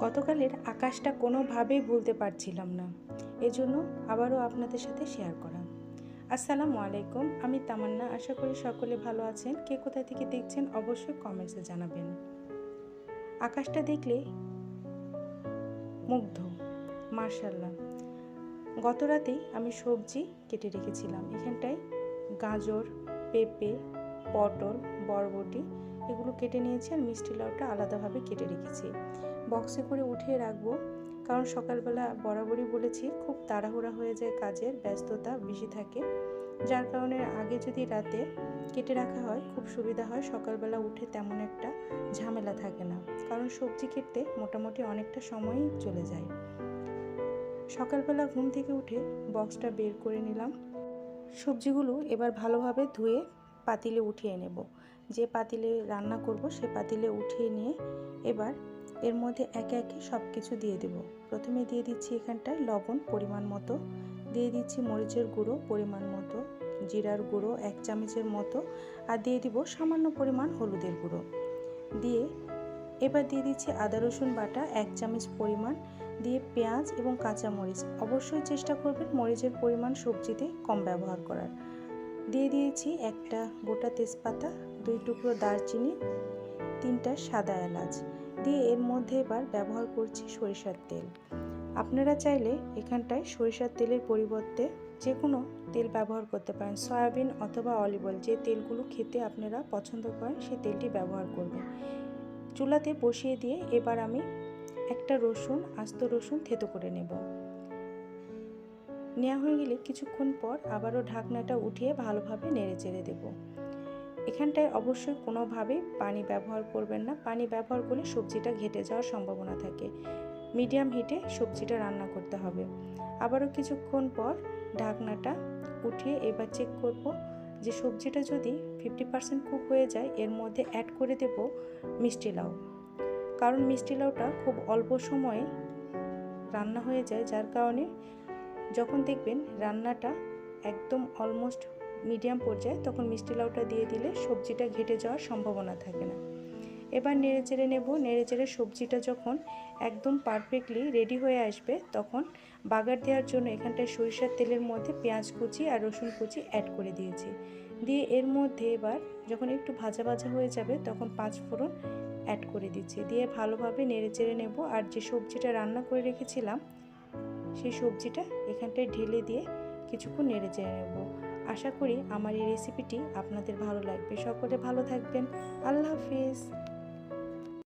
গতকালের আকাশটা কোনোভাবেই ভুলতে পারছিলাম না, এজন্য আবারও আপনাদের সাথে শেয়ার করা। আসসালামু আলাইকুম, আমি তামান্না। আশা করি সকলে ভালো আছেন। কে কোথা থেকে দেখছেন অবশ্যই কমেন্টসে জানাবেন। আকাশটা দেখলে মুগ্ধ, মার্শাল্লাহ। গত রাতেই আমি সবজি কেটে রেখেছিলাম। এখানটায় গাজর, পেঁপে, পটল, বরবটি এগুলো কেটে নিয়েছি, আর মিষ্টি লাউটা আলাদাভাবে কেটে রেখেছি। বক্সে করে উঠিয়ে রাখবো, কারণ সকালবেলা বরাবরই বলেছি খুব তাড়াহুড়া হয়ে যায়, কাজের ব্যস্ততা বেশি থাকে, যার কারণে আগে যদি রাতে কেটে রাখা হয় খুব সুবিধা হয়। সকালবেলা উঠে তেমন একটা ঝামেলা থাকে না, কারণ সবজি কেটে মোটামুটি অনেকটা সময়ই চলে যায়। সকালবেলা ঘুম থেকে উঠে বক্সটা বের করে নিলাম। সবজিগুলো এবার ভালোভাবে ধুয়ে পাতিলে উঠিয়ে নেব। যে পাতিলে রান্না করব সে পাতিলে উঠিয়ে নিয়ে এবার এর মধ্যে একে একে সব কিছু দিয়ে দেব। প্রথমে দিয়ে দিচ্ছি এখানটায় লবণ পরিমাণ মতো, দিয়ে দিচ্ছি মরিচের গুঁড়ো পরিমাণ মতো, জিরার গুঁড়ো 1 চামচের মতো, আর দিয়ে দিব সামান্য পরিমাণ হলুদের গুঁড়ো। দিয়ে এবার দিয়ে দিচ্ছি আদা রসুন বাটা 1 চামচ পরিমাণ, দিয়ে পেঁয়াজ এবং কাঁচামরিচ। অবশ্যই চেষ্টা করবেন মরিচের পরিমাণ সবজিতে কম ব্যবহার করার। দিয়ে দিয়েছি একটা গোটা তেজপাতা, 2 টুকরো দারচিনি, 3টা সাদা এলাচ। দিয়ে এর মধ্যে এবার ব্যবহার করছি সরিষার তেল। আপনারা চাইলে এখানটায় সরিষার তেলের পরিবর্তে যে কোনো তেল ব্যবহার করতে পারেন, সয়াবিন অথবা অলিভ অয়েল, যে তেলগুলো খেতে আপনারা পছন্দ করেন সেই তেলটি ব্যবহার করবেন। চুলাতে বসিয়ে দিয়ে এবার আমি একটা রসুন, আস্ত রসুন থেতো করে নেব। নেওয়া হয়ে গেলে কিছুক্ষণ পর আবারও ঢাকনাটা উঠিয়ে ভালোভাবে নেড়ে চেড়ে দেব। এখানটায় অবশ্যই কোনোভাবেই পানি ব্যবহার করবেন না। পানি ব্যবহার করলে সবজিটা ঘেটে যাওয়ার সম্ভাবনা থাকে। মিডিয়াম হিটে সবজিটা রান্না করতে হবে। আবারও কিছুক্ষণ পর ঢাকনাটা উঠিয়ে এবার চেক করব যে সবজিটা যদি 50% কুক হয়ে যায়, এর মধ্যে অ্যাড করে দেব মিষ্টি লাউ। কারণ মিষ্টি লাউটা খুব অল্প সময়ে রান্না হয়ে যায়, যার কারণে যখন দেখবেন রান্নাটা একদম অলমোস্ট মিডিয়াম পর্যায়ে, তখন মিষ্টি লাউটা দিয়ে দিলে সবজিটা ঘেটে যাওয়ার সম্ভাবনা থাকে না। এবার নেড়ে চেড়ে নেব। নেড়ে চেড়ে সবজিটা যখন একদম পারফেক্টলি রেডি হয়ে আসবে, তখন বাগার দেওয়ার জন্য এখানটায় সরিষার তেলের মধ্যে পেঁয়াজ কুচি আর রসুন কুচি অ্যাড করে দিয়েছি। দিয়ে এর মধ্যে এবার যখন একটু ভাজা ভাজা হয়ে যাবে, তখন 5 ফোড়ন অ্যাড করে দিচ্ছি। দিয়ে ভালোভাবে নেড়ে চেড়ে নেব। আর যে সবজিটা রান্না করে রেখেছিলাম সেই সবজিটা এখানটায় ঢেলে দিয়ে কিছুক্ষণ নেড়ে চেড়ে নেব। আশা করি আমার এই রেসিপিটি আপনাদের ভালো লাগবে। সকলে ভালো থাকবেন। আল্লাহ হাফিজ।